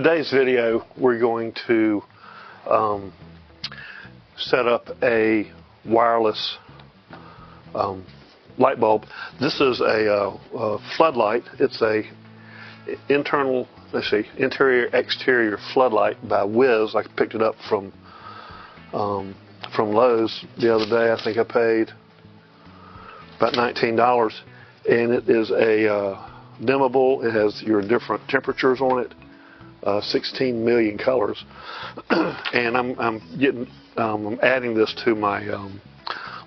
today's video, we're going to set up a wireless light bulb. This is a floodlight. It's a interior-exterior floodlight by WiZ. I picked it up from Lowe's the other day. I think I paid about $19, and it is a dimmable. It has your different temperatures on it. 16 million colors, and I'm adding this to my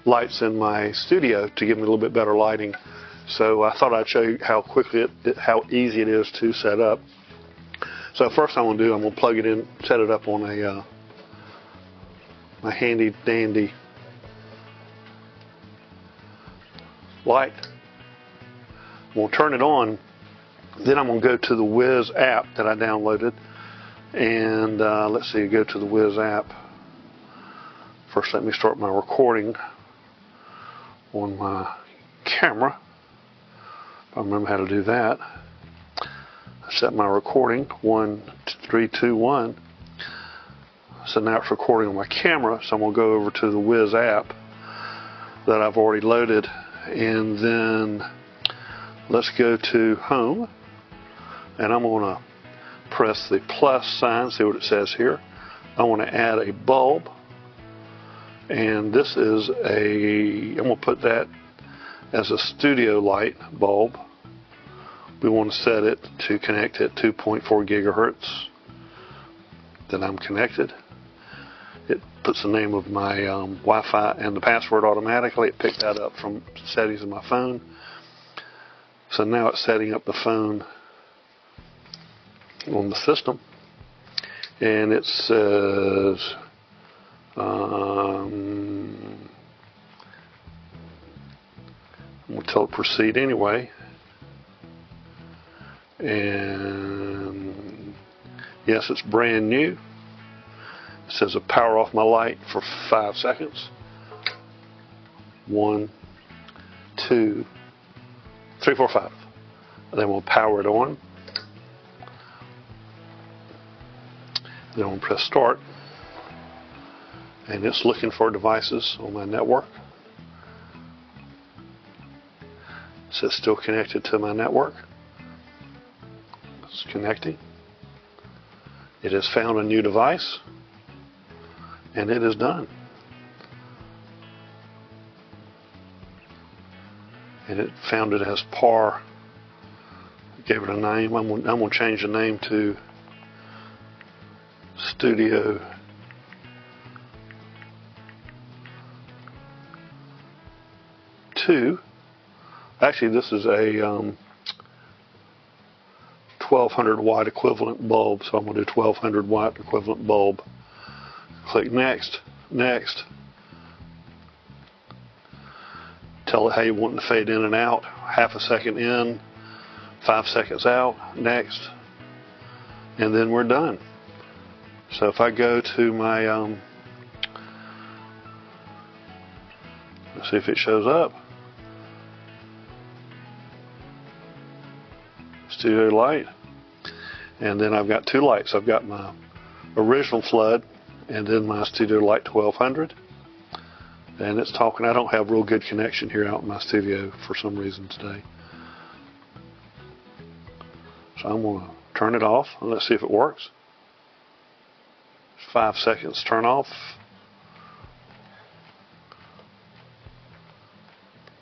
lights in my studio to give me a little bit better lighting. So I thought I'd show you how easy it is to set up. So first I'm going to plug it in, set it up on a my handy dandy light. I'm going to turn it on. Then I'm going to go to the WiZ app that I downloaded, and let's see, go to the WiZ app. First, let me start my recording on my camera. If I remember how to do that. I set my recording 1, 3, 2, 1. So now it's recording on my camera. So I'm going to go over to the WiZ app that I've already loaded, and then let's go to Home. And I'm going to press the plus sign, see what it says here. I want to add a bulb. And this is I'm going to put that as a studio light bulb. We want to set it to connect at 2.4 gigahertz. Then I'm connected. It puts the name of my Wi-Fi and the password automatically. It picked that up from settings of my phone. So now it's setting up the phone on the system, and it says I'm going to tell it proceed anyway, and yes, it's brand new. It says power off my light for 5 seconds. 1, 2, 3, 4, 5. And then we'll power it on. Then we'll press start. And it's looking for devices on my network. It says still connected to my network. It's connecting. It has found a new device. And it is done. And it found it as PAR. Gave it a name. I'm going to change the name to Studio 2. Actually, this is a 1200 watt equivalent bulb, so I'm going to do 1200 watt equivalent bulb. Click next. Next. Tell it how you want it to fade in and out. Half a second in, 5 seconds out. Next. And then we're done. So if I go to my, let's see if it shows up. Studio light. And then I've got 2 lights. I've got my original flood and then my Studio Light 1200. And it's talking. I don't have real good connection here out in my studio for some reason today. So I'm going to turn it off and let's see if it works. 5 seconds, turn off.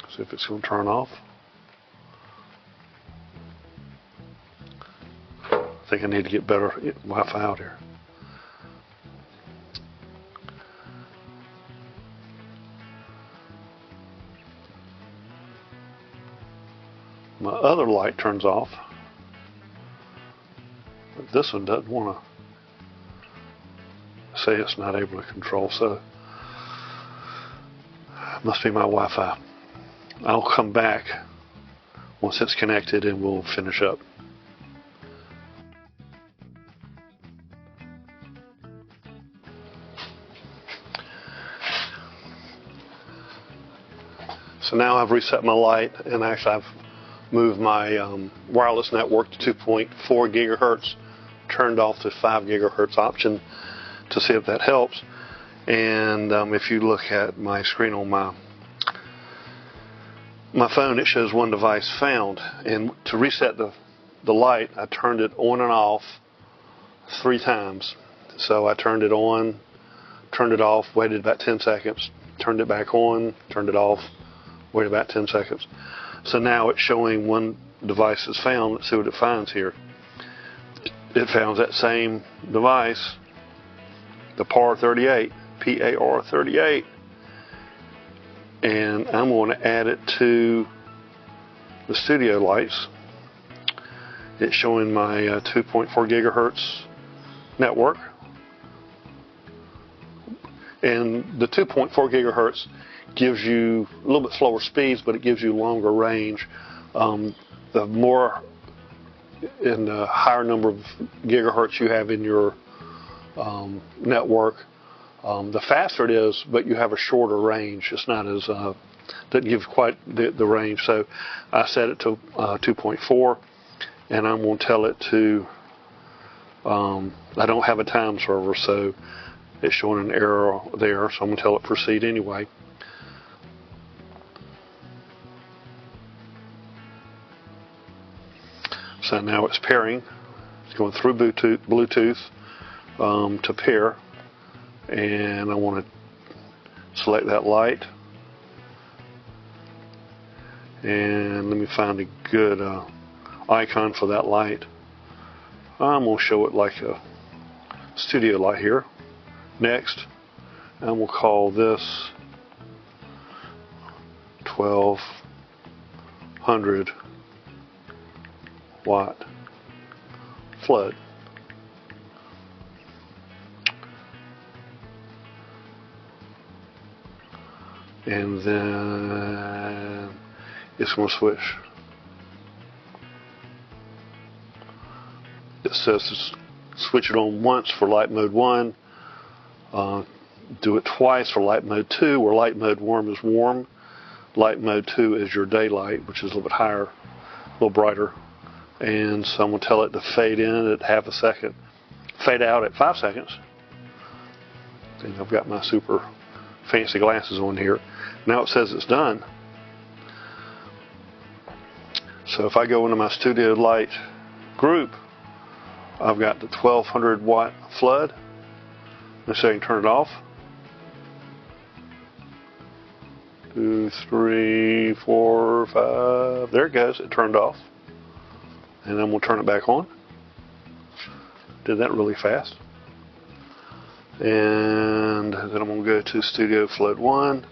See if it's going to turn off. I think I need to get better Wi-Fi out here. My other light turns off. But this one doesn't want to say it's not able to control, so it must be my Wi-Fi. I'll come back once it's connected and we'll finish up. So now I've reset my light, and actually I've moved my wireless network to 2.4 gigahertz, turned off the 5 gigahertz option to see if that helps. And if you look at my screen on my phone, it shows one device found. And to reset the light, I turned it on and off 3 times. So I turned it on, turned it off, waited about 10 seconds, turned it back on, turned it off, waited about 10 seconds. So now it's showing one device is found. Let's see what it finds here. It found that same device, the PAR38, PAR38. And I'm going to add it to the studio lights. It's showing my 2.4 gigahertz network. And the 2.4 gigahertz gives you a little bit slower speeds, but it gives you longer range. The more and the higher number of gigahertz you have in your network, the faster it is, but you have a shorter range. It's not as doesn't give quite the range. So I set it to 2.4, and I'm going to tell it to. I don't have a time server, so it's showing an error there. So I'm going to tell it proceed anyway. So now it's pairing. It's going through Bluetooth to pair, and I want to select that light. And let me find a good icon for that light. I'm going to show it like a studio light here. Next, and we'll call this 1200 watt flood. And then it's going to switch. It says to switch it on once for light mode 1, do it twice for light mode 2, where light mode 1 is warm. Light mode 2 is your daylight, which is a little bit higher, a little brighter. And so I'm going to tell it to fade in at half a second, fade out at 5 seconds. And I've got my super fancy glasses on here. Now it says it's done. So if I go into my studio light group, I've got the 1200 watt flood. Let's say I can turn it off. 2, 3, 4, 5. There it goes. It turned off. And then we'll turn it back on. Did that really fast. And then I'm going to go to Studio Flood 1.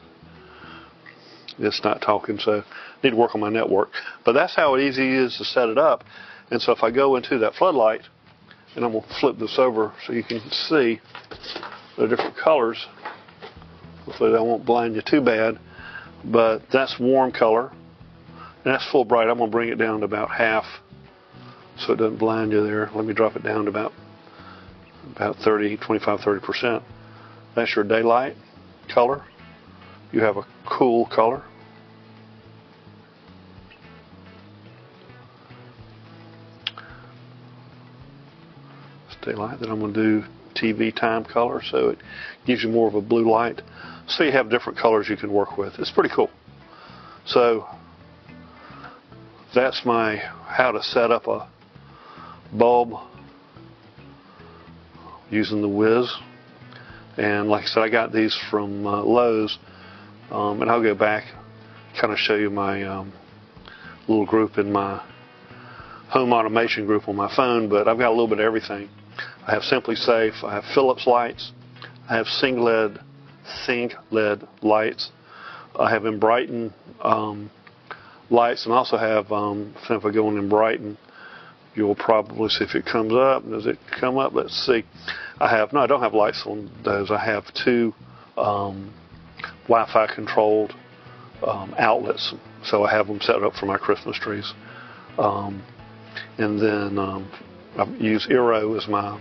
It's not talking, so I need to work on my network. But that's how easy it is to set it up. And so if I go into that floodlight, and I'm going to flip this over so you can see the different colors. Hopefully that won't blind you too bad. But that's warm color. And that's full bright. I'm going to bring it down to about half so it doesn't blind you there. Let me drop it down to about 25-30%. That's your daylight color. You have a cool color. Daylight. Then I'm going to do TV time color, so it gives you more of a blue light. So you have different colors you can work with. It's pretty cool. So that's my how to set up a bulb using the WiZ. And like I said, I got these from Lowe's, and I'll go back, kind of show you my little group in my home automation group on my phone. But I've got a little bit of everything. I have Simply Safe, I have Philips lights, I have Sync LED lights, I have in Brighton lights, and I also have, if I go in Brighton, you'll probably see if it comes up. Does it come up? Let's see. I don't have lights on those. I have 2 Wi-Fi controlled outlets, so I have them set up for my Christmas trees. And then I use Eero as my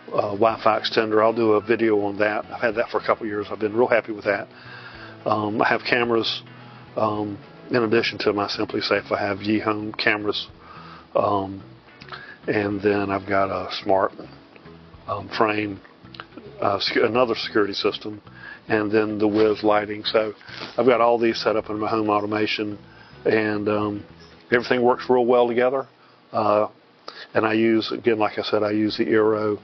Wi-Fi extender. I'll do a video on that. I've had that for a couple years. I've been real happy with that. I have cameras. In addition to my Simply Safe, I have Home cameras. and then I've got a smart frame, another security system, and then the WiZ lighting. So I've got all these set up in my home automation, and everything works real well together. And I use, again, like I said, I use the Eero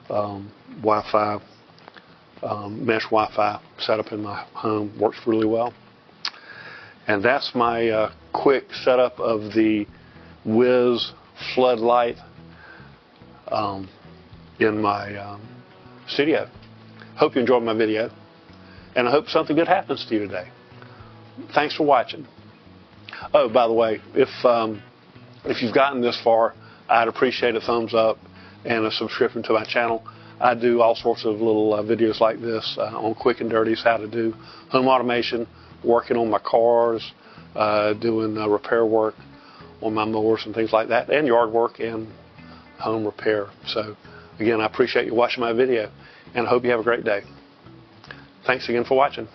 Wi-Fi, mesh Wi-Fi setup in my home. Works really well. And that's my quick setup of the WiZ floodlight in my studio. Hope you enjoyed my video, and I hope something good happens to you today. Thanks for watching. Oh, by the way, if you've gotten this far, I'd appreciate a thumbs up and a subscription to my channel. I do all sorts of little videos like this on quick and dirties, how to do home automation, working on my cars, doing repair work on my mowers and things like that, and yard work and home repair. So again, I appreciate you watching my video, and I hope you have a great day. Thanks again for watching.